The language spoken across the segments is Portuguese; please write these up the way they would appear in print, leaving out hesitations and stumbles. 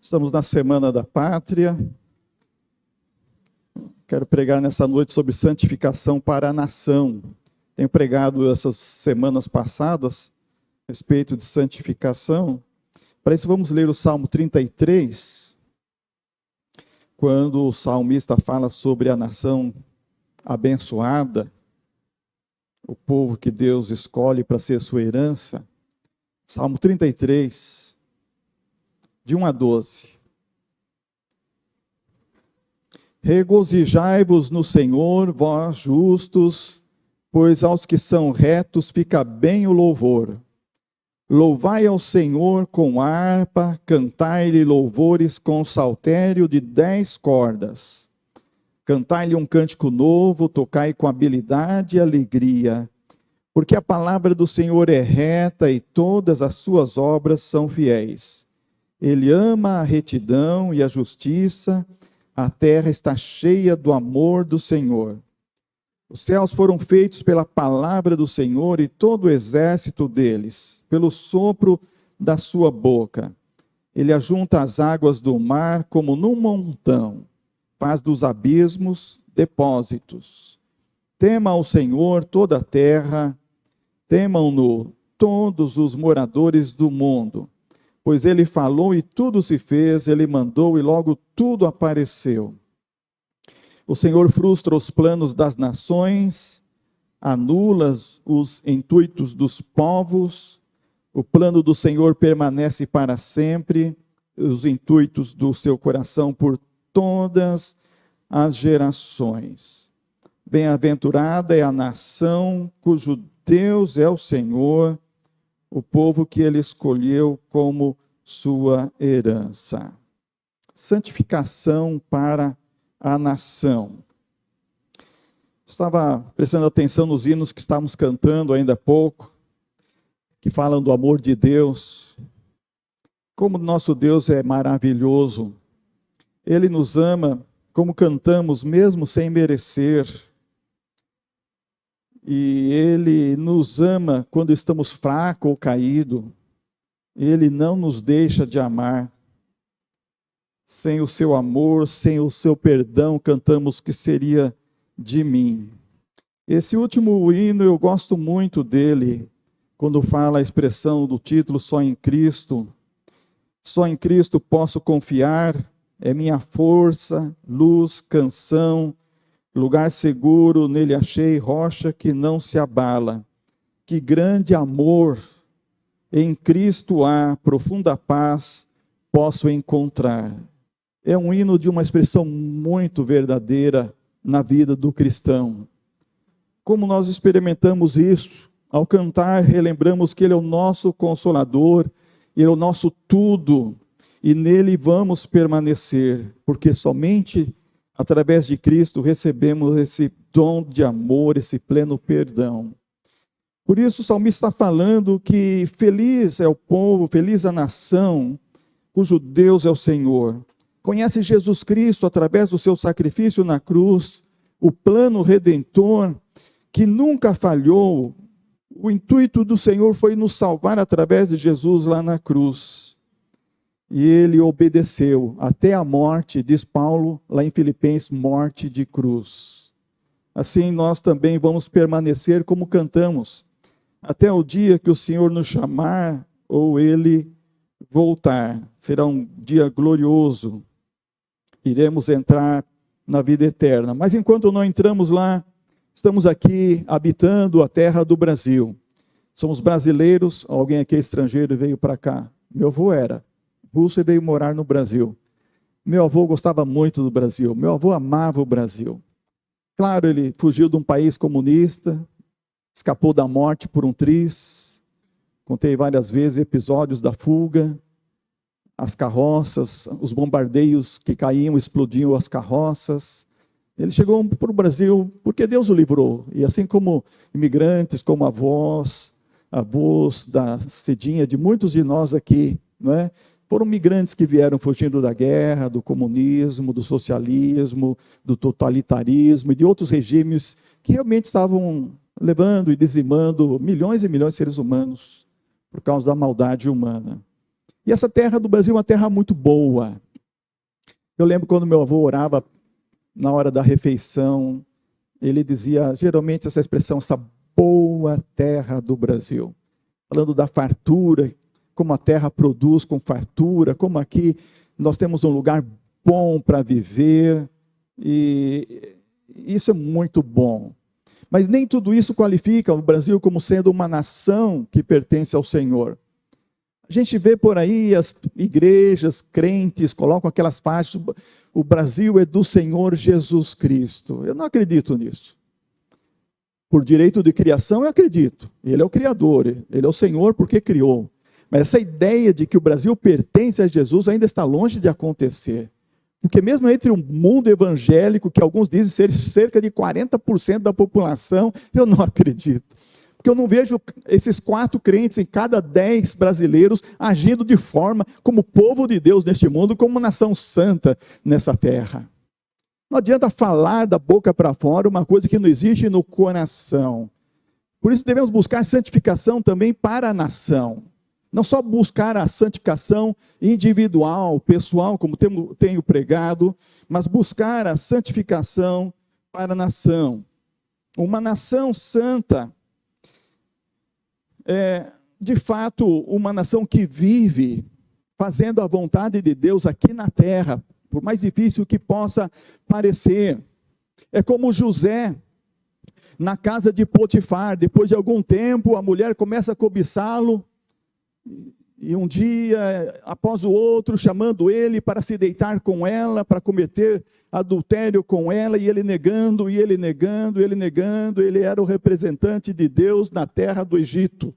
Estamos na Semana da Pátria. Quero pregar nessa noite sobre santificação para a nação. Tenho pregado essas semanas passadas a respeito de santificação. Para isso vamos ler o Salmo 33, quando o salmista fala sobre a nação abençoada, o povo que Deus escolhe para ser sua herança. Salmo 33, de 1 a 12. Regozijai-vos no Senhor, vós justos, pois aos que são retos fica bem o louvor. Louvai ao Senhor com harpa, cantai-lhe louvores com saltério de 10 cordas. Cantai-lhe um cântico novo, tocai com habilidade e alegria, porque a palavra do Senhor é reta e todas as suas obras são fiéis. Ele ama a retidão e a justiça, a terra está cheia do amor do Senhor. Os céus foram feitos pela palavra do Senhor e todo o exército deles, pelo sopro da sua boca. Ele ajunta as águas do mar como num montão, faz dos abismos depósitos. Tema ao Senhor toda a terra, temam-no todos os moradores do mundo. Pois ele falou e tudo se fez, ele mandou e logo tudo apareceu. O Senhor frustra os planos das nações, anula os intuitos dos povos, o plano do Senhor permanece para sempre, os intuitos do seu coração por todas as gerações. Bem-aventurada é a nação cujo Deus é o Senhor, o povo que ele escolheu como sua herança. Santificação para a nação. Estava prestando atenção nos hinos que estávamos cantando ainda há pouco, que falam do amor de Deus. Como nosso Deus é maravilhoso. Ele nos ama, como cantamos, mesmo sem merecer. E Ele nos ama quando estamos fracos ou caídos. Ele não nos deixa de amar. Sem o seu amor, sem o seu perdão, cantamos que seria de mim. Esse último hino eu gosto muito dele, quando fala a expressão do título Só em Cristo. Só em Cristo posso confiar, é minha força, luz, canção, lugar seguro, nele achei rocha que não se abala. Que grande amor em Cristo há, profunda paz posso encontrar. É um hino de uma expressão muito verdadeira na vida do cristão. Como nós experimentamos isso? Ao cantar, relembramos que Ele é o nosso Consolador, Ele é o nosso tudo, e nele vamos permanecer, porque somente através de Cristo recebemos esse dom de amor, esse pleno perdão. Por isso o salmista está falando que feliz é o povo, feliz a nação, cujo Deus é o Senhor. Conhece Jesus Cristo através do seu sacrifício na cruz, o plano redentor que nunca falhou. O intuito do Senhor foi nos salvar através de Jesus lá na cruz. E ele obedeceu até a morte, diz Paulo, lá em Filipenses, morte de cruz. Assim nós também vamos permanecer como cantamos, até o dia que o Senhor nos chamar ou Ele voltar. Será um dia glorioso. Iremos entrar na vida eterna. Mas enquanto não entramos lá, estamos aqui habitando a terra do Brasil. Somos brasileiros, alguém aqui é estrangeiro e veio para cá. Meu avô era russo e veio morar no Brasil. Meu avô gostava muito do Brasil, meu avô amava o Brasil. Claro, ele fugiu de um país comunista, escapou da morte por um triz. Contei várias vezes episódios da fuga, as carroças, os bombardeios que caíam, explodiam as carroças. Ele chegou para o Brasil porque Deus o livrou. E assim como imigrantes, como avós da Cidinha, de muitos de nós aqui, não é? Foram migrantes que vieram fugindo da guerra, do comunismo, do socialismo, do totalitarismo e de outros regimes que realmente estavam levando e dizimando milhões e milhões de seres humanos por causa da maldade humana. E essa terra do Brasil é uma terra muito boa. Eu lembro quando meu avô orava na hora da refeição, ele dizia, geralmente essa expressão, essa boa terra do Brasil. Falando da fartura, como a terra produz com fartura, como aqui nós temos um lugar bom para viver, e isso é muito bom. Mas nem tudo isso qualifica o Brasil como sendo uma nação que pertence ao Senhor. A gente vê por aí as igrejas, crentes, colocam aquelas faixas, o Brasil é do Senhor Jesus Cristo. Eu não acredito nisso. Por direito de criação eu acredito. Ele é o Criador, Ele é o Senhor porque criou. Mas essa ideia de que o Brasil pertence a Jesus ainda está longe de acontecer. Porque mesmo entre um mundo evangélico, que alguns dizem ser cerca de 40% da população, eu não acredito. Porque eu não vejo esses 4 crentes em cada 10 brasileiros agindo de forma como povo de Deus neste mundo, como uma nação santa nessa terra. Não adianta falar da boca para fora uma coisa que não existe no coração. Por isso devemos buscar santificação também para a nação. Não só buscar a santificação individual, pessoal, como tenho pregado, mas buscar a santificação para a nação. Uma nação santa é, de fato, uma nação que vive fazendo a vontade de Deus aqui na terra, por mais difícil que possa parecer. É como José, na casa de Potifar, depois de algum tempo, a mulher começa a cobiçá-lo, e um dia, após o outro, chamando ele para se deitar com ela, para cometer adultério com ela, e ele negando, e ele negando, ele negando. Ele era o representante de Deus na terra do Egito.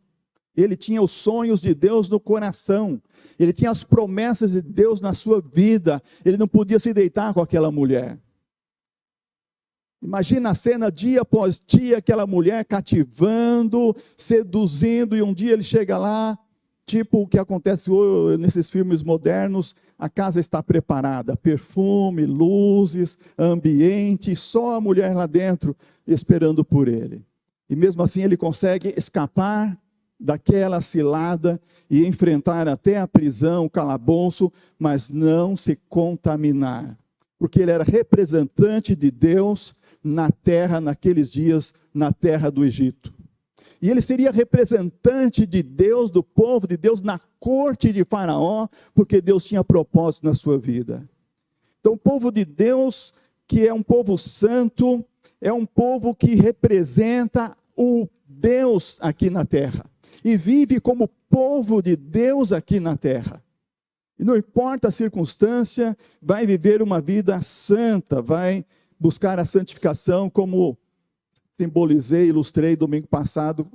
Ele tinha os sonhos de Deus no coração, ele tinha as promessas de Deus na sua vida, ele não podia se deitar com aquela mulher. Imagina a cena dia após dia, aquela mulher cativando, seduzindo, e um dia ele chega lá, tipo o que acontece hoje nesses filmes modernos, a casa está preparada, perfume, luzes, ambiente, só a mulher lá dentro esperando por ele. E mesmo assim ele consegue escapar daquela cilada e enfrentar até a prisão, o calabouço, mas não se contaminar. Porque ele era representante de Deus na terra, naqueles dias, na terra do Egito. E ele seria representante de Deus, do povo de Deus, na corte de Faraó, porque Deus tinha propósito na sua vida. Então, o povo de Deus, que é um povo santo, é um povo que representa o Deus aqui na terra. E vive como povo de Deus aqui na terra. E não importa a circunstância, vai viver uma vida santa, vai buscar a santificação, como simbolizei, ilustrei domingo passado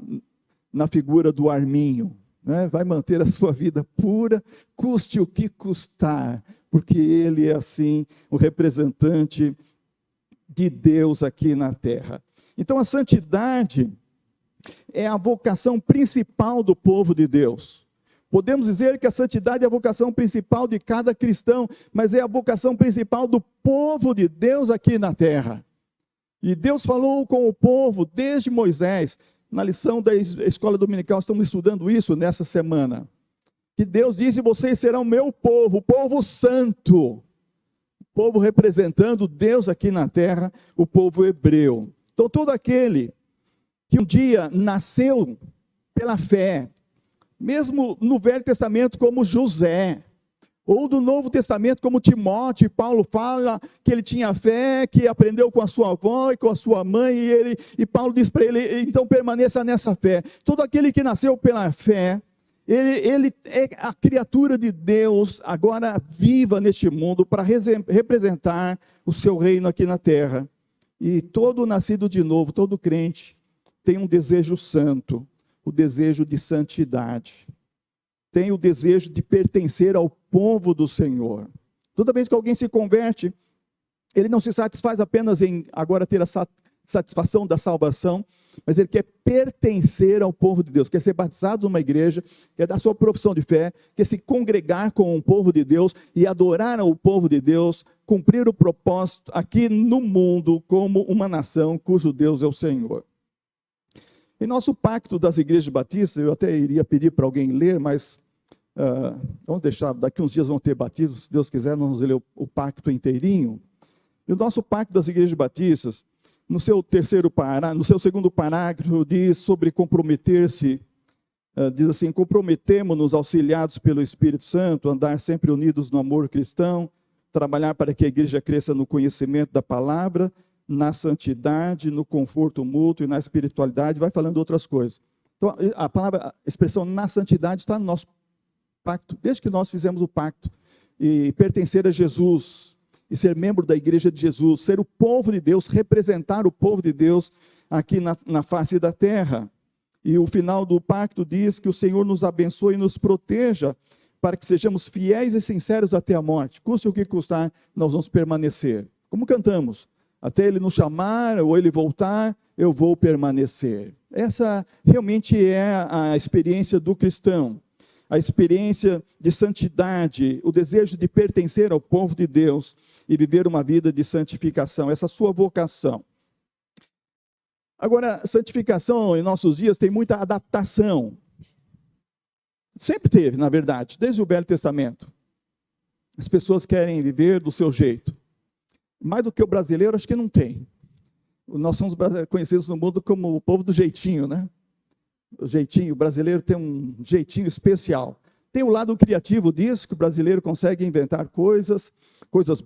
na figura do Arminho, né? Vai manter a sua vida pura, custe o que custar, porque ele é assim, o representante de Deus aqui na terra. Então a santidade é a vocação principal do povo de Deus. Podemos dizer que a santidade é a vocação principal de cada cristão, mas é a vocação principal do povo de Deus aqui na terra. E Deus falou com o povo desde Moisés, na lição da escola dominical, estamos estudando isso nessa semana, que Deus disse: vocês serão meu povo, o povo santo, o povo representando Deus aqui na terra, o povo hebreu. Então todo aquele que um dia nasceu pela fé, mesmo no Velho Testamento como José, ou do Novo Testamento como Timóteo, Paulo fala que ele tinha fé, que aprendeu com a sua avó e com a sua mãe, e Paulo diz para ele, então permaneça nessa fé. Todo aquele que nasceu pela fé, ele é a criatura de Deus, agora viva neste mundo, para representar o seu reino aqui na terra. E todo nascido de novo, todo crente, tem um desejo santo, o desejo de santidade. Tem o desejo de pertencer ao povo do Senhor. Toda vez que alguém se converte, ele não se satisfaz apenas em agora ter a satisfação da salvação, mas ele quer pertencer ao povo de Deus, quer ser batizado numa igreja, quer dar sua profissão de fé, quer se congregar com o povo de Deus e adorar ao povo de Deus, cumprir o propósito aqui no mundo como uma nação cujo Deus é o Senhor. Em nosso pacto das igrejas batistas, eu até iria pedir para alguém ler, mas Vamos deixar, daqui uns dias vão ter batismo, se Deus quiser, nós vamos ler o pacto inteirinho. E o nosso pacto das igrejas batistas, no seu segundo parágrafo, diz sobre comprometer-se, diz assim: comprometemo-nos, auxiliados pelo Espírito Santo, andar sempre unidos no amor cristão, trabalhar para que a igreja cresça no conhecimento da palavra, na santidade, no conforto mútuo e na espiritualidade. Vai falando outras coisas. Então, a expressão na santidade está no nosso pacto, desde que nós fizemos o pacto, e pertencer a Jesus, e ser membro da igreja de Jesus, ser o povo de Deus, representar o povo de Deus aqui na face da terra. E o final do pacto diz que o Senhor nos abençoe e nos proteja, para que sejamos fiéis e sinceros até a morte. Custe o que custar, nós vamos permanecer. Como cantamos, até Ele nos chamar, ou Ele voltar, eu vou permanecer. Essa realmente é a experiência do cristão. A experiência de santidade, o desejo de pertencer ao povo de Deus e viver uma vida de santificação, essa sua vocação. Agora, santificação em nossos dias tem muita adaptação. Sempre teve, na verdade, desde o Velho Testamento. As pessoas querem viver do seu jeito. Mais do que o brasileiro, acho que não tem. Nós somos conhecidos no mundo como o povo do jeitinho, né? O jeitinho, o brasileiro tem um jeitinho especial. Tem o lado criativo disso, que o brasileiro consegue inventar coisas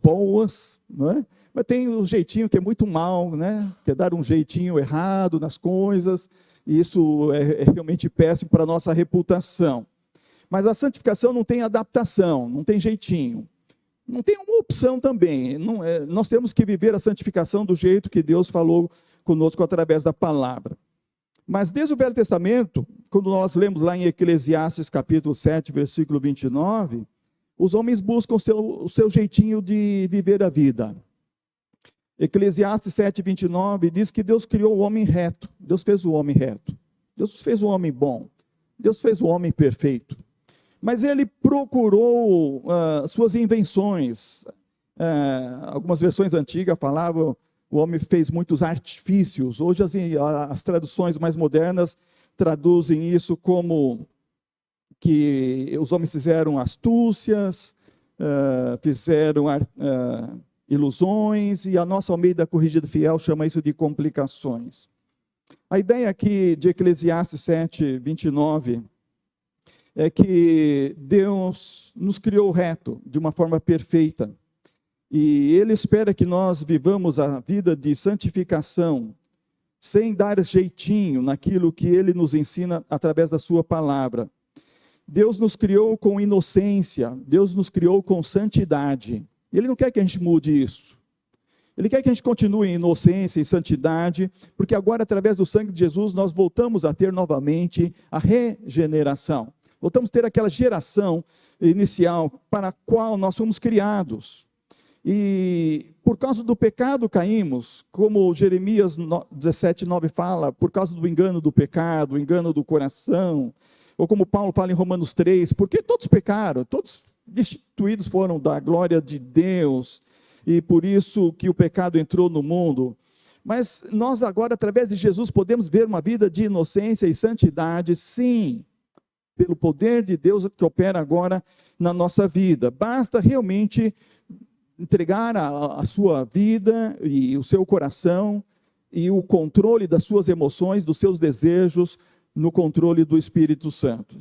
boas, não é? Mas tem o jeitinho que é muito mal, né? Que é dar um jeitinho errado nas coisas, e isso é realmente péssimo para a nossa reputação. Mas a santificação não tem adaptação, não tem jeitinho. Não tem uma opção também. Nós temos que viver a santificação do jeito que Deus falou conosco através da palavra. Mas desde o Velho Testamento, quando nós lemos lá em Eclesiastes capítulo 7, versículo 29, os homens buscam o seu jeitinho de viver a vida. Eclesiastes 7, 29 diz que Deus criou o homem reto. Deus fez o homem reto. Deus fez o homem bom. Deus fez o homem perfeito. Mas ele procurou suas invenções. Algumas versões antigas falavam: o homem fez muitos artifícios. Hoje as traduções mais modernas traduzem isso como que os homens fizeram astúcias, fizeram ilusões, e a nossa Almeida Corrigida Fiel chama isso de complicações. A ideia aqui de Eclesiastes 7, 29, é que Deus nos criou reto, de uma forma perfeita. E Ele espera que nós vivamos a vida de santificação, sem dar jeitinho naquilo que Ele nos ensina através da sua palavra. Deus nos criou com inocência, Deus nos criou com santidade. Ele não quer que a gente mude isso. Ele quer que a gente continue em inocência e santidade, porque agora, através do sangue de Jesus, nós voltamos a ter novamente a regeneração. Voltamos a ter aquela geração inicial para a qual nós fomos criados. E por causa do pecado caímos, como Jeremias 17:9 fala, por causa do engano do pecado, o engano do coração, ou como Paulo fala em Romanos 3, porque todos pecaram, todos destituídos foram da glória de Deus, e por isso que o pecado entrou no mundo. Mas nós agora, através de Jesus, podemos ver uma vida de inocência e santidade, sim, pelo poder de Deus que opera agora na nossa vida. Basta realmente entregar a sua vida e o seu coração e o controle das suas emoções, dos seus desejos, no controle do Espírito Santo.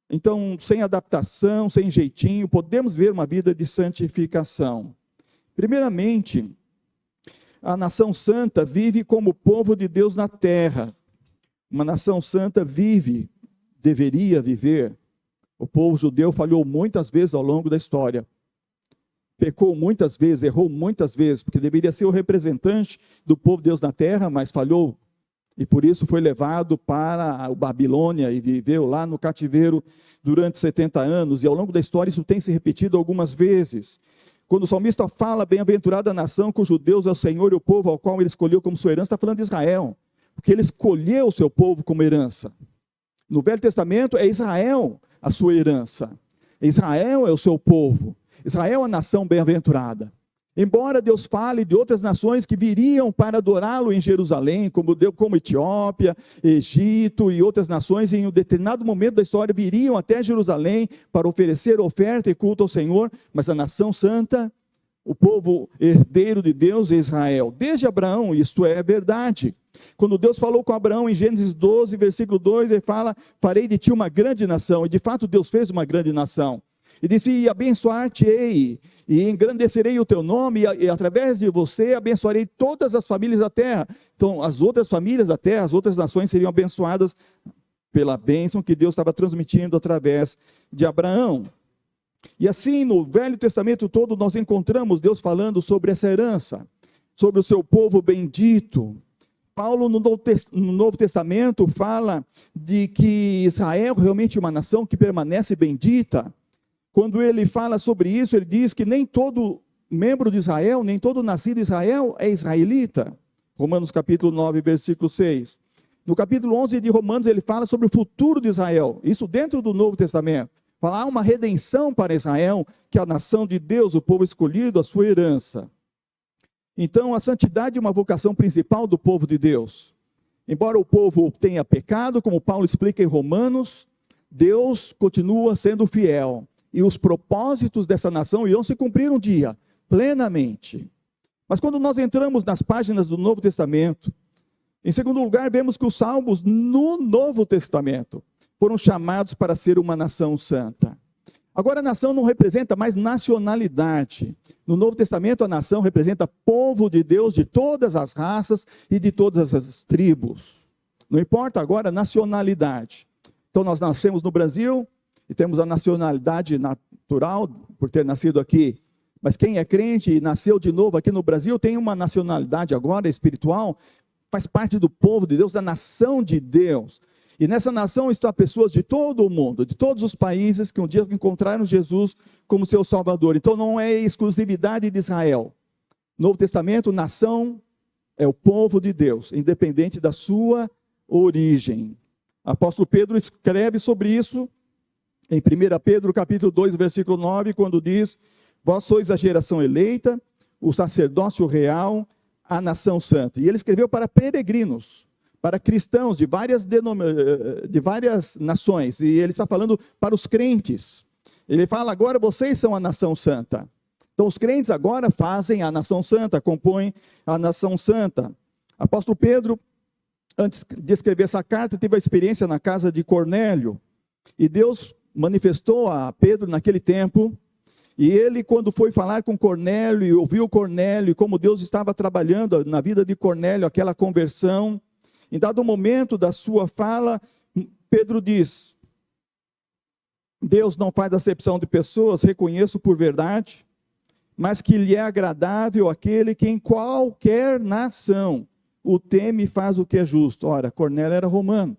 Então, sem adaptação, sem jeitinho, podemos ver uma vida de santificação. Primeiramente, a nação santa vive como povo de Deus na terra. Uma nação santa vive, deveria viver. O povo judeu falhou muitas vezes ao longo da história. Pecou muitas vezes, errou muitas vezes, porque deveria ser o representante do povo de Deus na terra, mas falhou. E por isso foi levado para a Babilônia e viveu lá no cativeiro durante 70 anos. E ao longo da história isso tem se repetido algumas vezes. Quando o salmista fala, bem-aventurada a nação cujo Deus é o Senhor e o povo ao qual ele escolheu como sua herança, está falando de Israel. Porque ele escolheu o seu povo como herança. No Velho Testamento é Israel a sua herança. Israel é o seu povo. Israel é a nação bem-aventurada. Embora Deus fale de outras nações que viriam para adorá-lo em Jerusalém, como Etiópia, Egito e outras nações, em um determinado momento da história viriam até Jerusalém para oferecer oferta e culto ao Senhor, mas a nação santa, o povo herdeiro de Deus é Israel. Desde Abraão, isto é verdade. Quando Deus falou com Abraão em Gênesis 12, versículo 2, ele fala: farei de ti uma grande nação. E de fato Deus fez uma grande nação. E disse: e abençoar-te-ei, e engrandecerei o teu nome, e através de você abençoarei todas as famílias da terra. Então, as outras famílias da terra, as outras nações seriam abençoadas pela bênção que Deus estava transmitindo através de Abraão. E assim, no Velho Testamento todo, nós encontramos Deus falando sobre essa herança, sobre o seu povo bendito. Paulo, no Novo Testamento, fala de que Israel realmente é uma nação que permanece bendita. Quando ele fala sobre isso, ele diz que nem todo membro de Israel, nem todo nascido em Israel é israelita. Romanos capítulo 9, versículo 6. No capítulo 11 de Romanos, ele fala sobre o futuro de Israel. Isso dentro do Novo Testamento. Fala, há uma redenção para Israel, que é a nação de Deus, o povo escolhido, a sua herança. Então, a santidade é uma vocação principal do povo de Deus. Embora o povo tenha pecado, como Paulo explica em Romanos, Deus continua sendo fiel. E os propósitos dessa nação irão se cumprir um dia, plenamente. Mas quando nós entramos nas páginas do Novo Testamento, em segundo lugar, vemos que os salmos no Novo Testamento foram chamados para ser uma nação santa. Agora, a nação não representa mais nacionalidade. No Novo Testamento, a nação representa povo de Deus de todas as raças e de todas as tribos. Não importa agora a nacionalidade. Então, nós nascemos no Brasil e temos a nacionalidade natural por ter nascido aqui. Mas quem é crente e nasceu de novo aqui no Brasil tem uma nacionalidade agora espiritual, faz parte do povo de Deus, da nação de Deus. E nessa nação estão pessoas de todo o mundo, de todos os países que um dia encontraram Jesus como seu Salvador. Então não é exclusividade de Israel. Novo Testamento, nação é o povo de Deus, independente da sua origem. Apóstolo Pedro escreve sobre isso em 1 Pedro capítulo 2, versículo 9, quando diz: vós sois a geração eleita, o sacerdócio real, a nação santa. E ele escreveu para peregrinos, para cristãos de várias nações, e ele está falando para os crentes. Ele fala: agora vocês são a nação santa. Então os crentes agora fazem a nação santa, compõem a nação santa. Apóstolo Pedro, antes de escrever essa carta, teve a experiência na casa de Cornélio, e Deus manifestou a Pedro naquele tempo, e ele, quando foi falar com Cornélio, e ouviu Cornélio, e como Deus estava trabalhando na vida de Cornélio, aquela conversão, em dado momento da sua fala, Pedro diz: Deus não faz acepção de pessoas, reconheço por verdade, mas que lhe é agradável aquele que em qualquer nação o teme e faz o que é justo. Ora, Cornélio era romano,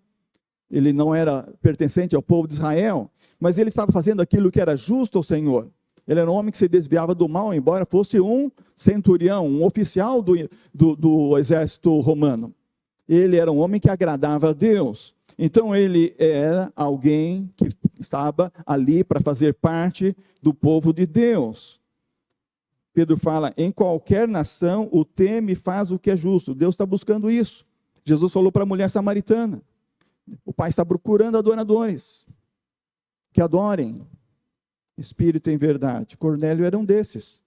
ele não era pertencente ao povo de Israel, mas ele estava fazendo aquilo que era justo ao Senhor. Ele era um homem que se desviava do mal, embora fosse um centurião, um oficial do exército romano. Ele era um homem que agradava a Deus. Então ele era alguém que estava ali para fazer parte do povo de Deus. Pedro fala: em qualquer nação o teme e faz o que é justo. Deus está buscando isso. Jesus falou para a mulher samaritana: o Pai está procurando adoradores que adorem Espírito em verdade. Cornélio era um desses.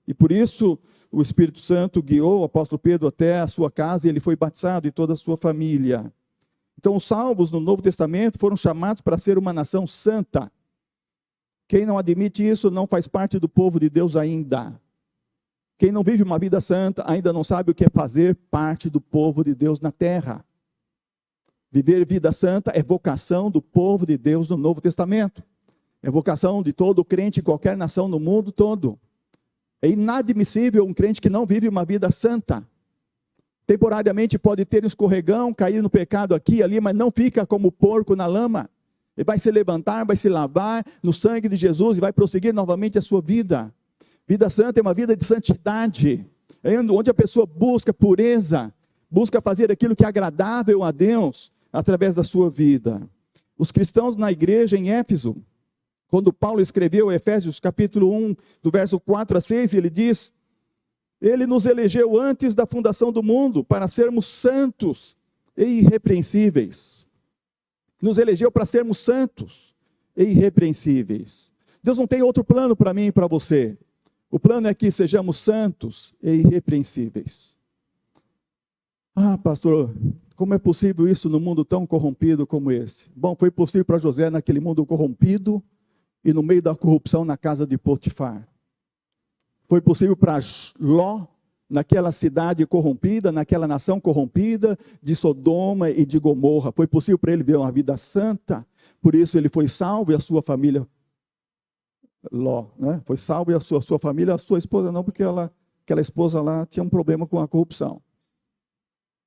E por isso o Espírito Santo guiou o apóstolo Pedro até a sua casa e ele foi batizado e toda a sua família. Então os salvos no Novo Testamento foram chamados para ser uma nação santa. Quem não admite isso não faz parte do povo de Deus ainda. Quem não vive uma vida santa ainda não sabe o que é fazer parte do povo de Deus na terra. Viver vida santa é vocação do povo de Deus no Novo Testamento. É vocação de todo crente em qualquer nação no mundo todo. É inadmissível um crente que não vive uma vida santa. Temporariamente pode ter um escorregão, cair no pecado aqui e ali, mas não fica como porco na lama. Ele vai se levantar, vai se lavar no sangue de Jesus e vai prosseguir novamente a sua vida. Vida santa é uma vida de santidade, onde a pessoa busca pureza, busca fazer aquilo que é agradável a Deus através da sua vida. Os cristãos na igreja em Éfeso, quando Paulo escreveu Efésios capítulo 1, do verso 4 a 6, ele diz: Ele nos elegeu antes da fundação do mundo para sermos santos e irrepreensíveis. Nos elegeu para sermos santos e irrepreensíveis. Deus não tem outro plano para mim e para você. O plano é que sejamos santos e irrepreensíveis. Ah, pastor, como é possível isso num mundo tão corrompido como esse? Bom, foi possível para José naquele mundo corrompido e no meio da corrupção na casa de Potifar. Foi possível para Ló, naquela cidade corrompida, naquela nação corrompida, de Sodoma e de Gomorra. Foi possível para ele ver uma vida santa, por isso ele foi salvo e a sua família, Ló, né? Foi salvo e a sua família, a sua esposa não, porque aquela esposa lá tinha um problema com a corrupção.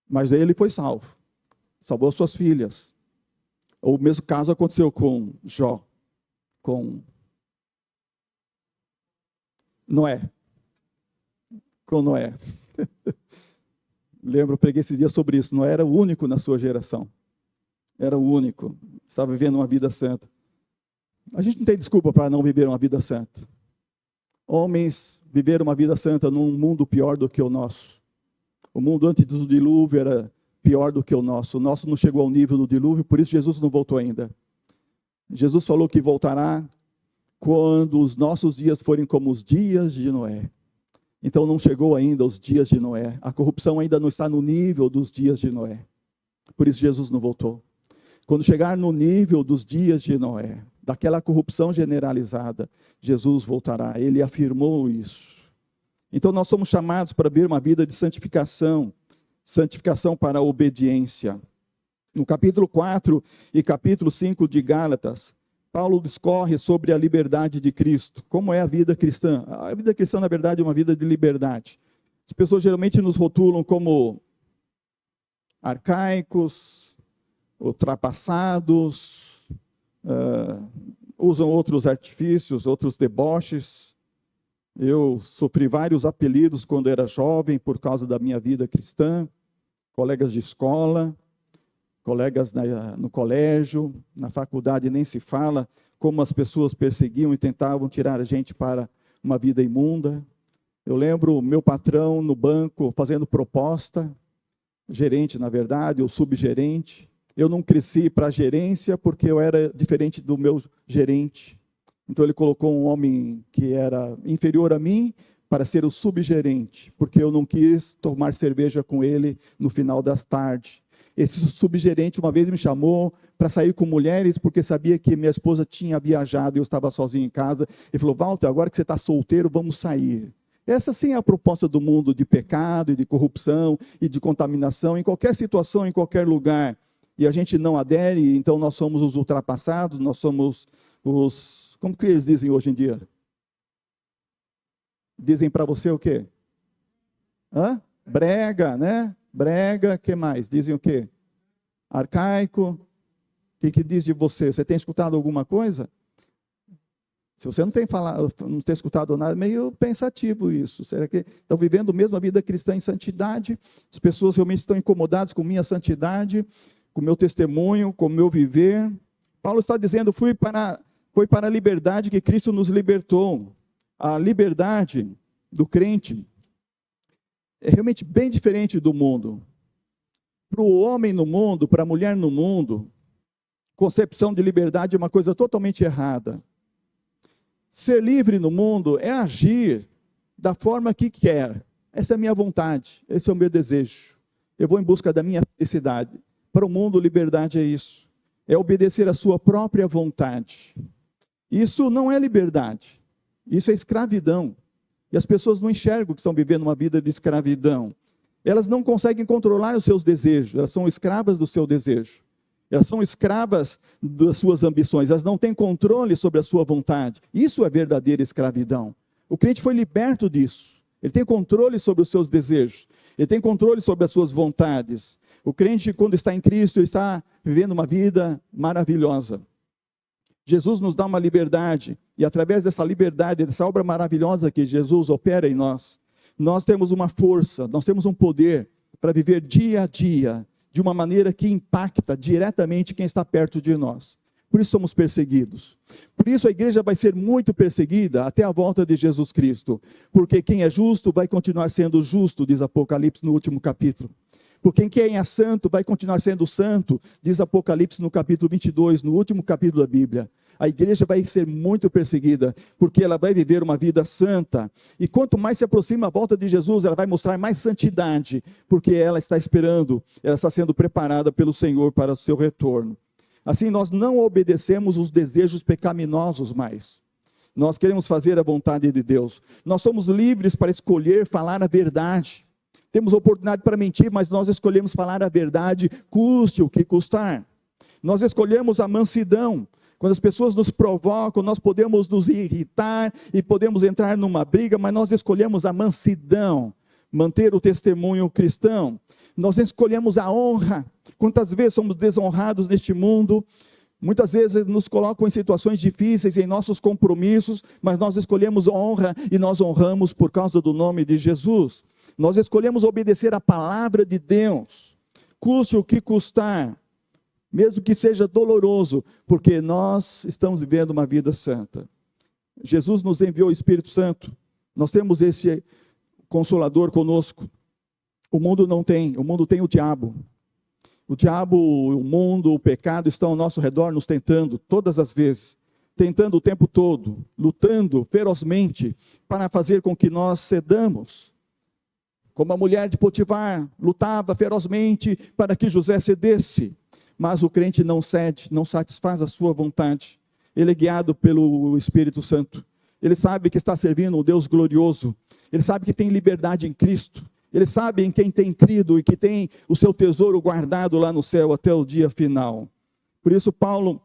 Mas ele foi salvo, salvou suas filhas. O mesmo caso aconteceu com Jó, com Noé. Com Noé. Lembro, eu preguei esse dia sobre isso. Noé era o único na sua geração. Era o único. Estava vivendo uma vida santa. A gente não tem desculpa para não viver uma vida santa. Homens viveram uma vida santa num mundo pior do que o nosso. O mundo antes do dilúvio era pior do que o nosso. O nosso não chegou ao nível do dilúvio, por isso Jesus não voltou ainda. Jesus falou que voltará quando os nossos dias forem como os dias de Noé. Então não chegou ainda os dias de Noé. A corrupção ainda não está no nível dos dias de Noé. Por isso Jesus não voltou. Quando chegar no nível dos dias de Noé, daquela corrupção generalizada, Jesus voltará. Ele afirmou isso. Então nós somos chamados para ver uma vida de santificação, santificação para a obediência. No capítulo 4 e capítulo 5 de Gálatas, Paulo discorre sobre a liberdade de Cristo. Como é a vida cristã? A vida cristã, na verdade, é uma vida de liberdade. As pessoas geralmente nos rotulam como arcaicos, ultrapassados, usam outros artifícios, outros deboches. Eu sofri vários apelidos quando era jovem por causa da minha vida cristã, colegas de escola, colegas no colégio, na faculdade nem se fala, como as pessoas perseguiam e tentavam tirar a gente para uma vida imunda. Eu lembro meu patrão no banco fazendo proposta, gerente na verdade, ou subgerente. Eu não cresci para a gerência porque eu era diferente do meu gerente. Então ele colocou um homem que era inferior a mim para ser o subgerente, porque eu não quis tomar cerveja com ele no final das tardes. Esse subgerente uma vez me chamou para sair com mulheres, porque sabia que minha esposa tinha viajado e eu estava sozinho em casa. Ele falou: Walter, agora que você está solteiro, vamos sair. Essa sim é a proposta do mundo de pecado e de corrupção e de contaminação, em qualquer situação, em qualquer lugar. E a gente não adere, então nós somos os ultrapassados, nós somos os... Como que eles dizem hoje em dia? Dizem para você o quê? Brega, né? Brega, que mais? Dizem o quê? Arcaico. O que diz de você? Você tem escutado alguma coisa? Se você não tem escutado nada, é meio pensativo isso. Será que estão vivendo mesmo a vida cristã em santidade? As pessoas realmente estão incomodadas com minha santidade, com meu testemunho, com o meu viver? Paulo está dizendo, foi para a liberdade que Cristo nos libertou. A liberdade do crente é realmente bem diferente do mundo. Para o homem no mundo, para a mulher no mundo, concepção de liberdade é uma coisa totalmente errada. Ser livre no mundo é agir da forma que quer. Essa é a minha vontade, esse é o meu desejo. Eu vou em busca da minha felicidade. Para o mundo, liberdade é isso. É obedecer à sua própria vontade. Isso não é liberdade. Isso é escravidão. E as pessoas não enxergam que estão vivendo uma vida de escravidão. Elas não conseguem controlar os seus desejos. Elas são escravas do seu desejo. Elas são escravas das suas ambições. Elas não têm controle sobre a sua vontade. Isso é verdadeira escravidão. O crente foi liberto disso. Ele tem controle sobre os seus desejos. Ele tem controle sobre as suas vontades. O crente, quando está em Cristo, está vivendo uma vida maravilhosa. Jesus nos dá uma liberdade, e através dessa liberdade, dessa obra maravilhosa que Jesus opera em nós, nós temos uma força, nós temos um poder para viver dia a dia, de uma maneira que impacta diretamente quem está perto de nós. Por isso somos perseguidos. Por isso a igreja vai ser muito perseguida até a volta de Jesus Cristo. Porque quem é justo vai continuar sendo justo, diz Apocalipse no último capítulo. Porque quem é santo vai continuar sendo santo, diz Apocalipse no capítulo 22, no último capítulo da Bíblia. A igreja vai ser muito perseguida, porque ela vai viver uma vida santa. E quanto mais se aproxima a volta de Jesus, ela vai mostrar mais santidade, porque ela está esperando, ela está sendo preparada pelo Senhor para o seu retorno. Assim, nós não obedecemos os desejos pecaminosos mais. Nós queremos fazer a vontade de Deus. Nós somos livres para escolher falar a verdade. Temos oportunidade para mentir, mas nós escolhemos falar a verdade, custe o que custar. Nós escolhemos a mansidão. Quando as pessoas nos provocam, nós podemos nos irritar e podemos entrar numa briga, mas nós escolhemos a mansidão, manter o testemunho cristão. Nós escolhemos a honra. Quantas vezes somos desonrados neste mundo? Muitas vezes nos colocam em situações difíceis, em nossos compromissos, mas nós escolhemos honra e nós honramos por causa do nome de Jesus. Nós escolhemos obedecer a palavra de Deus, custe o que custar, mesmo que seja doloroso, porque nós estamos vivendo uma vida santa. Jesus nos enviou o Espírito Santo, nós temos esse Consolador conosco. O mundo não tem, o mundo tem o diabo. O diabo, o mundo, o pecado estão ao nosso redor nos tentando todas as vezes, tentando o tempo todo, lutando ferozmente para fazer com que nós cedamos. Como a mulher de Potifar lutava ferozmente para que José cedesse, mas o crente não cede, não satisfaz a sua vontade. Ele é guiado pelo Espírito Santo. Ele sabe que está servindo um Deus glorioso. Ele sabe que tem liberdade em Cristo. Ele sabe em quem tem crido e que tem o seu tesouro guardado lá no céu até o dia final. Por isso Paulo,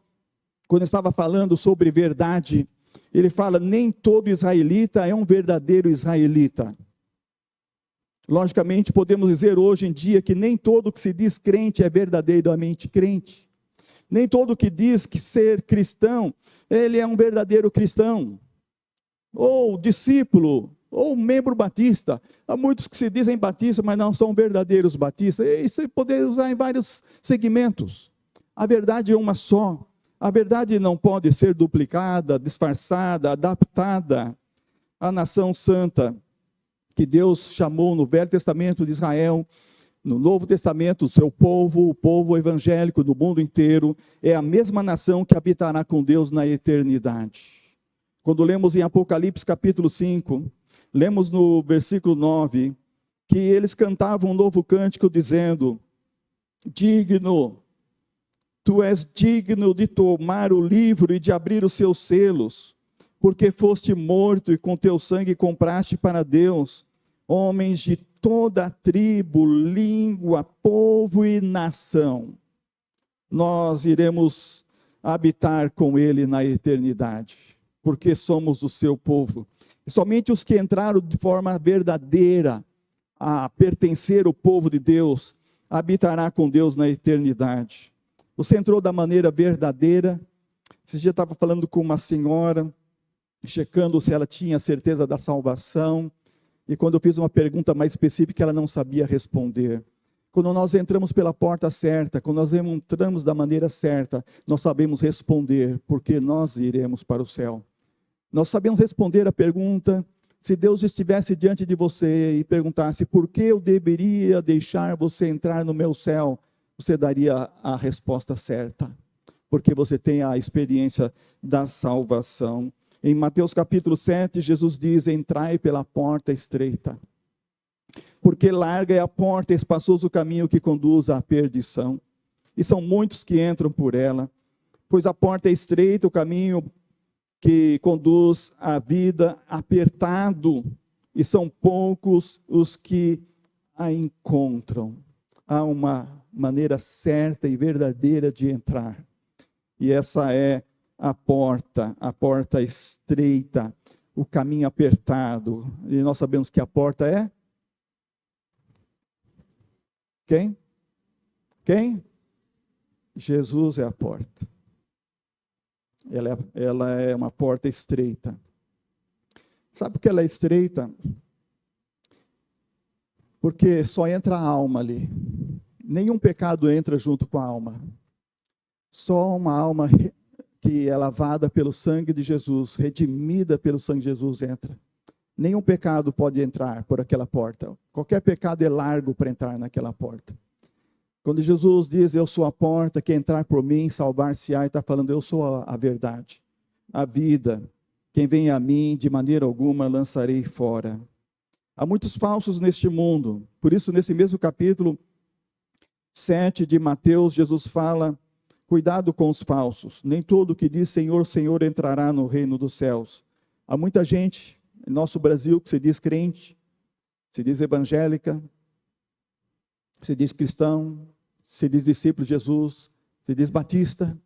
quando estava falando sobre verdade, ele fala, nem todo israelita é um verdadeiro israelita. Logicamente, podemos dizer hoje em dia que nem todo que se diz crente é verdadeiramente crente. Nem todo que diz que ser cristão, ele é um verdadeiro cristão. Ou discípulo, ou membro batista. Há muitos que se dizem batistas, mas não são verdadeiros batistas. Isso poder usar em vários segmentos. A verdade é uma só. A verdade não pode ser duplicada, disfarçada, adaptada. A nação santa que Deus chamou no Velho Testamento de Israel, no Novo Testamento, o seu povo, o povo evangélico do mundo inteiro, é a mesma nação que habitará com Deus na eternidade. Quando lemos em Apocalipse capítulo 5, lemos no versículo 9, que eles cantavam um novo cântico dizendo, digno, tu és digno de tomar o livro e de abrir os seus selos, porque foste morto e com teu sangue compraste para Deus homens de toda a tribo, língua, povo e nação. Nós iremos habitar com ele na eternidade, porque somos o seu povo. E somente os que entraram de forma verdadeira a pertencer ao povo de Deus, habitará com Deus na eternidade. Você entrou da maneira verdadeira. Esse dia eu estava falando com uma senhora, checando se ela tinha certeza da salvação, e quando eu fiz uma pergunta mais específica, ela não sabia responder. Quando nós entramos pela porta certa, quando nós entramos da maneira certa, nós sabemos responder, porque nós iremos para o céu. Nós sabemos responder a pergunta, se Deus estivesse diante de você e perguntasse, por que eu deveria deixar você entrar no meu céu? Você daria a resposta certa, porque você tem a experiência da salvação. Em Mateus capítulo 7, Jesus diz, entrai pela porta estreita, porque larga é a porta, espaçoso o caminho que conduz à perdição, e são muitos que entram por ela, pois a porta é estreita, o caminho que conduz à vida apertado, e são poucos os que a encontram. Há uma maneira certa e verdadeira de entrar, e essa é a porta estreita, o caminho apertado, e nós sabemos que a porta é? Quem? Quem? Jesus é a porta. Ela é uma porta estreita. Sabe por que ela é estreita? Porque só entra a alma ali. Nenhum pecado entra junto com a alma. Só uma alma que é lavada pelo sangue de Jesus, redimida pelo sangue de Jesus, entra. Nenhum pecado pode entrar por aquela porta. Qualquer pecado é largo para entrar naquela porta. Quando Jesus diz, eu sou a porta, que entrar por mim, salvar-se-á, está falando, eu sou a verdade, a vida. Quem vem a mim, de maneira alguma lançarei fora. Há muitos falsos neste mundo. Por isso, nesse mesmo capítulo 7 de Mateus, Jesus fala, cuidado com os falsos. Nem todo que diz Senhor, Senhor entrará no reino dos céus. Há muita gente em nosso Brasil que se diz crente, se diz evangélica, se diz cristão, se diz discípulo de Jesus, se diz batista,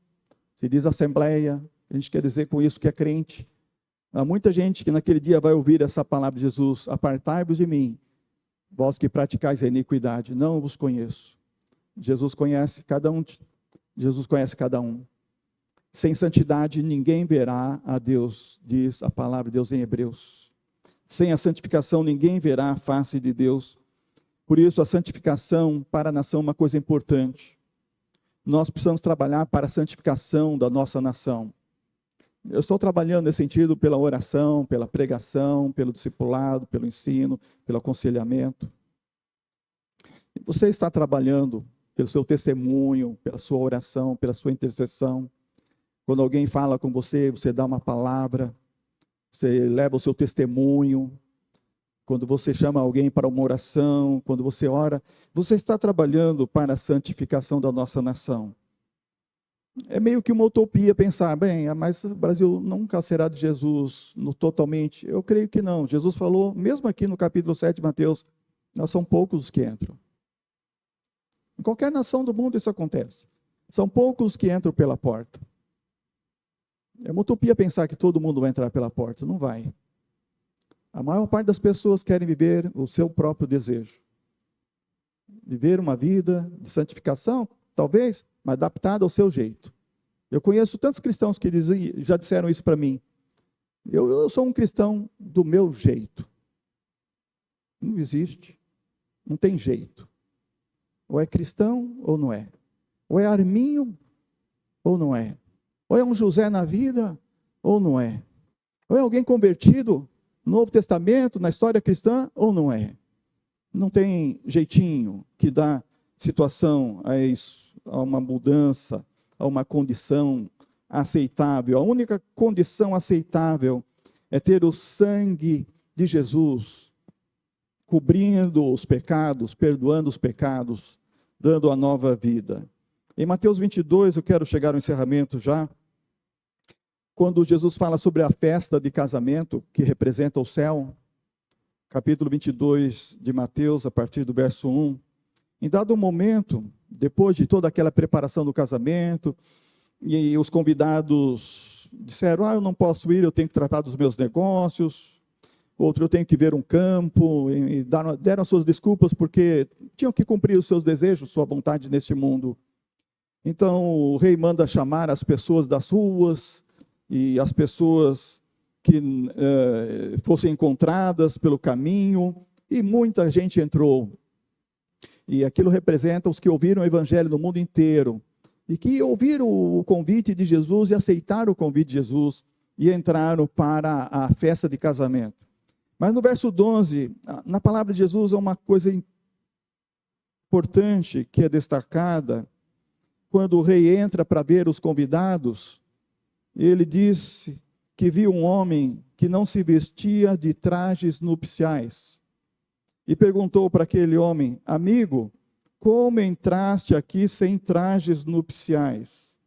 se diz assembleia. A gente quer dizer com isso que é crente. Há muita gente que naquele dia vai ouvir essa palavra de Jesus, apartai-vos de mim, vós que praticais a iniquidade, não vos conheço. Jesus conhece cada um. Jesus conhece cada um. Sem santidade ninguém verá a Deus, diz a palavra de Deus em Hebreus. Sem a santificação ninguém verá a face de Deus. Por isso a santificação para a nação é uma coisa importante. Nós precisamos trabalhar para a santificação da nossa nação. Eu estou trabalhando nesse sentido pela oração, pela pregação, pelo discipulado, pelo ensino, pelo aconselhamento. Você está trabalhando pelo seu testemunho, pela sua oração, pela sua intercessão. Quando alguém fala com você, você dá uma palavra, você leva o seu testemunho. Quando você chama alguém para uma oração, quando você ora, você está trabalhando para a santificação da nossa nação. É meio que uma utopia pensar, bem, mas o Brasil nunca será de Jesus totalmente. Eu creio que não. Jesus falou, mesmo aqui no capítulo 7 de Mateus, nós são poucos os que entram. Em qualquer nação do mundo isso acontece. São poucos que entram pela porta. É uma utopia pensar que todo mundo vai entrar pela porta. Não vai. A maior parte das pessoas querem viver o seu próprio desejo. Viver uma vida de santificação, talvez, mas adaptada ao seu jeito. Eu conheço tantos cristãos que já disseram isso para mim. Eu sou um cristão do meu jeito. Não existe. Não tem jeito. Ou é cristão ou não é. Ou é Arminho ou não é. Ou é um José na vida ou não é. Ou é alguém convertido no Novo Testamento, na história cristã ou não é. Não tem jeitinho que dá situação a isso, a uma mudança, a uma condição aceitável. A única condição aceitável é ter o sangue de Jesus cobrindo os pecados, perdoando os pecados, dando a nova vida. Em Mateus 22, eu quero chegar ao encerramento já, quando Jesus fala sobre a festa de casamento, que representa o céu, capítulo 22 de Mateus, a partir do verso 1, em dado momento, depois de toda aquela preparação do casamento, e os convidados disseram, eu não posso ir, eu tenho que tratar dos meus negócios, outro, eu tenho que ver um campo, e deram as suas desculpas, porque tinham que cumprir os seus desejos, sua vontade neste mundo. Então, o rei manda chamar as pessoas das ruas, e as pessoas que fossem encontradas pelo caminho, e muita gente entrou. E aquilo representa os que ouviram o evangelho no mundo inteiro, e que ouviram o convite de Jesus e aceitaram o convite de Jesus, e entraram para a festa de casamento. Mas no verso 12, na palavra de Jesus, há uma coisa importante que é destacada. Quando o rei entra para ver os convidados, ele disse que viu um homem que não se vestia de trajes nupciais. E perguntou para aquele homem, amigo, como entraste aqui sem trajes nupciais?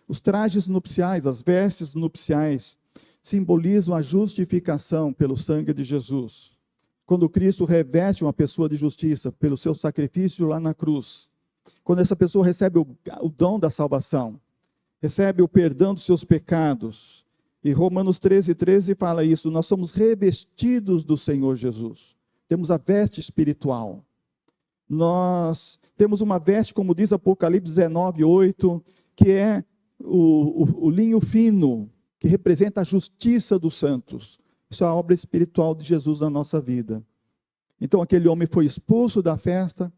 Os trajes nupciais, as vestes nupciais, simbolizam a justificação pelo sangue de Jesus. Quando Cristo reveste uma pessoa de justiça pelo seu sacrifício lá na cruz, quando essa pessoa recebe o dom da salvação, recebe o perdão dos seus pecados, e Romanos 13:13 fala isso, nós somos revestidos do Senhor Jesus, temos a veste espiritual, nós temos uma veste, como diz Apocalipse 19:8, que é o linho fino, que representa a justiça dos santos. Isso é a obra espiritual de Jesus na nossa vida. Então aquele homem foi expulso da festa,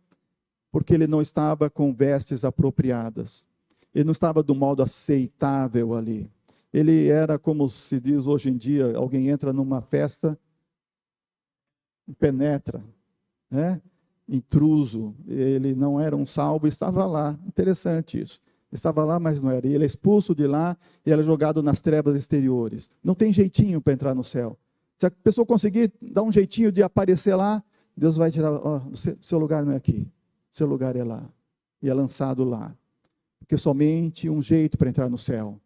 porque ele não estava com vestes apropriadas. Ele não estava do modo aceitável ali. Ele era, como se diz hoje em dia, alguém entra numa festa, penetra, né? Intruso. Ele não era um salvo, estava lá. Interessante isso. Estava lá, mas não era. E ele é expulso de lá e ele é jogado nas trevas exteriores. Não tem jeitinho para entrar no céu. Se a pessoa conseguir dar um jeitinho de aparecer lá, Deus vai tirar, seu lugar não é aqui, seu lugar é lá. E é lançado lá. Porque somente um jeito para entrar no céu,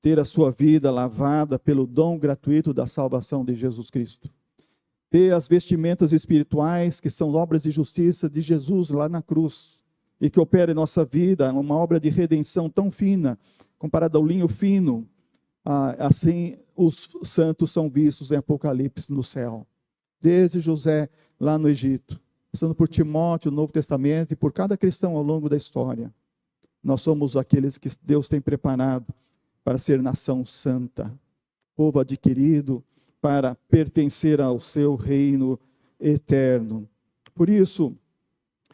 ter a sua vida lavada pelo dom gratuito da salvação de Jesus Cristo. Ter as vestimentas espirituais, que são obras de justiça de Jesus lá na cruz, e que opera em nossa vida, uma obra de redenção tão fina, comparada ao linho fino, assim os santos são vistos em Apocalipse no céu. Desde José, lá no Egito, passando por Timóteo, no Novo Testamento, e por cada cristão ao longo da história. Nós somos aqueles que Deus tem preparado para ser nação santa, povo adquirido para pertencer ao seu reino eterno. Por isso,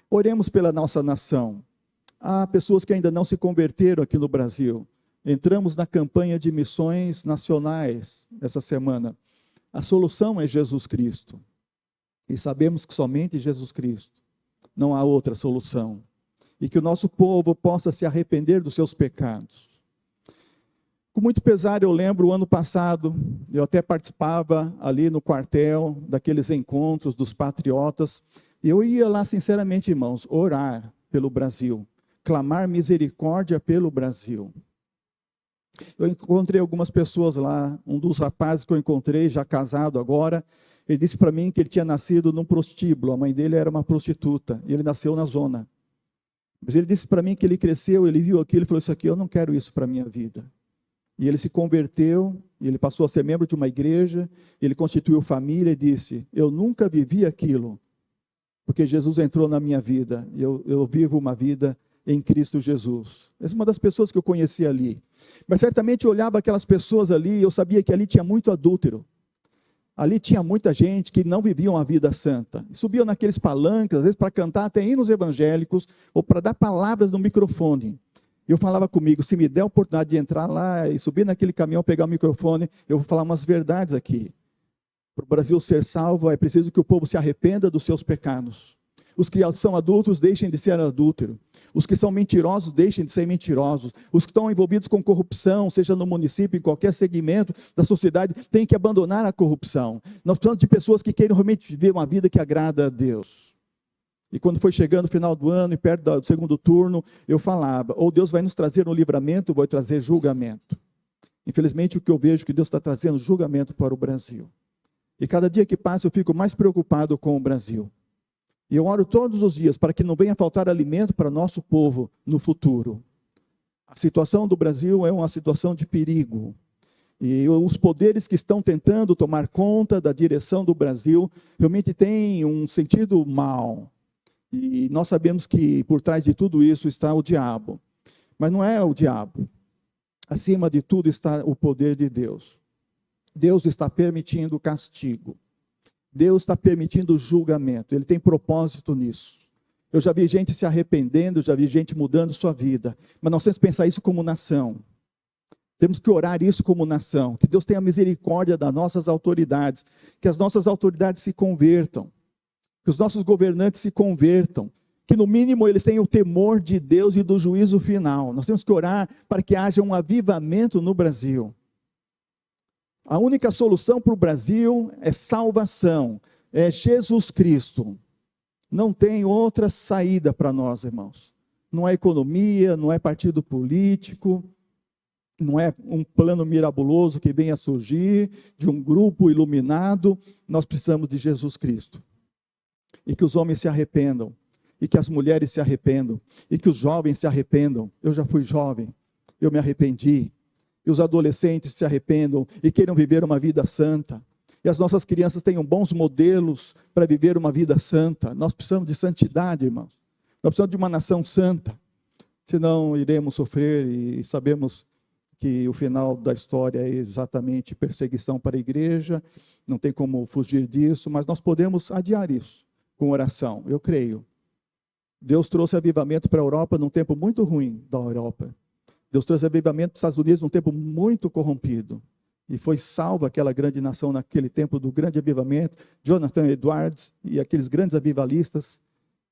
oremos pela nossa nação. Há pessoas que ainda não se converteram aqui no Brasil. Entramos na campanha de missões nacionais essa semana. A solução é Jesus Cristo. E sabemos que somente Jesus Cristo. Não há outra solução. E que o nosso povo possa se arrepender dos seus pecados. Com muito pesar, eu lembro, o ano passado, eu até participava ali no quartel, daqueles encontros dos patriotas. E eu ia lá, sinceramente, irmãos, orar pelo Brasil. Clamar misericórdia pelo Brasil. Eu encontrei algumas pessoas lá, um dos rapazes que eu encontrei, já casado agora, ele disse para mim que ele tinha nascido num prostíbulo, a mãe dele era uma prostituta, e ele nasceu na zona. Mas ele disse para mim que ele cresceu, ele viu aquilo, ele falou, isso aqui, eu não quero isso para a minha vida. E ele se converteu, e ele passou a ser membro de uma igreja, ele constituiu família e disse, eu nunca vivi aquilo, porque Jesus entrou na minha vida, e eu vivo uma vida em Cristo Jesus. Essa é uma das pessoas que eu conheci ali. Mas certamente eu olhava aquelas pessoas ali, e eu sabia que ali tinha muito adúltero. Ali tinha muita gente que não vivia uma vida santa. Subiam naqueles palanques, às vezes para cantar até hinos evangélicos, ou para dar palavras no microfone. E eu falava comigo, se me der a oportunidade de entrar lá e subir naquele caminhão, pegar o microfone, eu vou falar umas verdades aqui. Para o Brasil ser salvo, é preciso que o povo se arrependa dos seus pecados. Os que são adultos, deixem de ser adúlteros. Os que são mentirosos, deixem de ser mentirosos. Os que estão envolvidos com corrupção, seja no município, em qualquer segmento da sociedade, têm que abandonar a corrupção. Nós precisamos de pessoas que queiram realmente viver uma vida que agrada a Deus. E quando foi chegando o final do ano, e perto do segundo turno, eu falava, ou Deus vai nos trazer um livramento, ou vai trazer julgamento. Infelizmente, o que eu vejo é que Deus está trazendo julgamento para o Brasil. E cada dia que passa, eu fico mais preocupado com o Brasil. E eu oro todos os dias para que não venha faltar alimento para nosso povo no futuro. A situação do Brasil é uma situação de perigo. E os poderes que estão tentando tomar conta da direção do Brasil realmente têm um sentido mau. E nós sabemos que por trás de tudo isso está o diabo. Mas não é o diabo. Acima de tudo está o poder de Deus. Deus está permitindo o castigo. Deus está permitindo o julgamento, Ele tem propósito nisso. Eu já vi gente se arrependendo, já vi gente mudando sua vida, mas nós temos que pensar isso como nação. Temos que orar isso como nação, que Deus tenha misericórdia das nossas autoridades, que as nossas autoridades se convertam, que os nossos governantes se convertam, que no mínimo eles tenham o temor de Deus e do juízo final. Nós temos que orar para que haja um avivamento no Brasil. A única solução para o Brasil é salvação, é Jesus Cristo. Não tem outra saída para nós, irmãos. Não é economia, não é partido político, não é um plano mirabuloso que venha a surgir de um grupo iluminado. Nós precisamos de Jesus Cristo. E que os homens se arrependam, e que as mulheres se arrependam, e que os jovens se arrependam. Eu já fui jovem, eu me arrependi. E os adolescentes se arrependam e queiram viver uma vida santa. E as nossas crianças tenham bons modelos para viver uma vida santa. Nós precisamos de santidade, irmãos. Nós precisamos de uma nação santa. Senão iremos sofrer e sabemos que o final da história é exatamente perseguição para a igreja. Não tem como fugir disso, mas nós podemos adiar isso com oração, eu creio. Deus trouxe avivamento para a Europa num tempo muito ruim da Europa. Deus trouxe avivamento para os Estados Unidos num tempo muito corrompido. E foi salva aquela grande nação naquele tempo do grande avivamento, Jonathan Edwards e aqueles grandes avivalistas.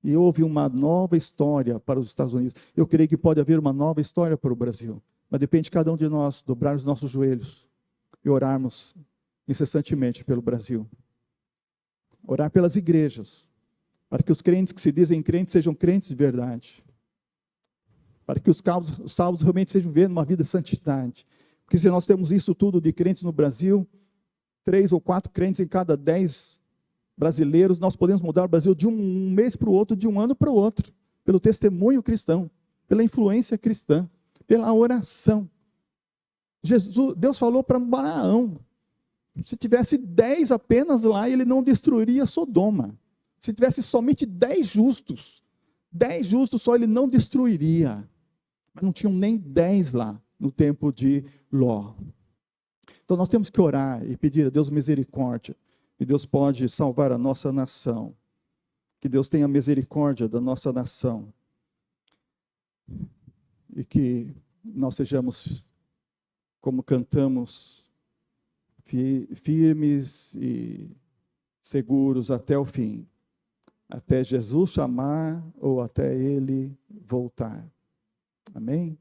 E houve uma nova história para os Estados Unidos. Eu creio que pode haver uma nova história para o Brasil. Mas depende de cada um de nós dobrar os nossos joelhos e orarmos incessantemente pelo Brasil. Orar pelas igrejas, para que os crentes que se dizem crentes sejam crentes de verdade. Para que os salvos realmente sejam vivendo uma vida de santidade. Porque se nós temos isso tudo de crentes no Brasil, 3 ou 4 crentes em cada 10 brasileiros, nós podemos mudar o Brasil de um mês para o outro, de um ano para o outro, pelo testemunho cristão, pela influência cristã, pela oração. Deus falou para Abraão, se tivesse 10 apenas lá, ele não destruiria Sodoma. Se tivesse somente 10 justos só ele não destruiria. Mas não tinham nem 10 lá, no tempo de Ló. Então nós temos que orar e pedir a Deus misericórdia. E Deus pode salvar a nossa nação. Que Deus tenha misericórdia da nossa nação. E que nós sejamos, como cantamos, firmes e seguros até o fim. Até Jesus chamar ou até Ele voltar. Amém?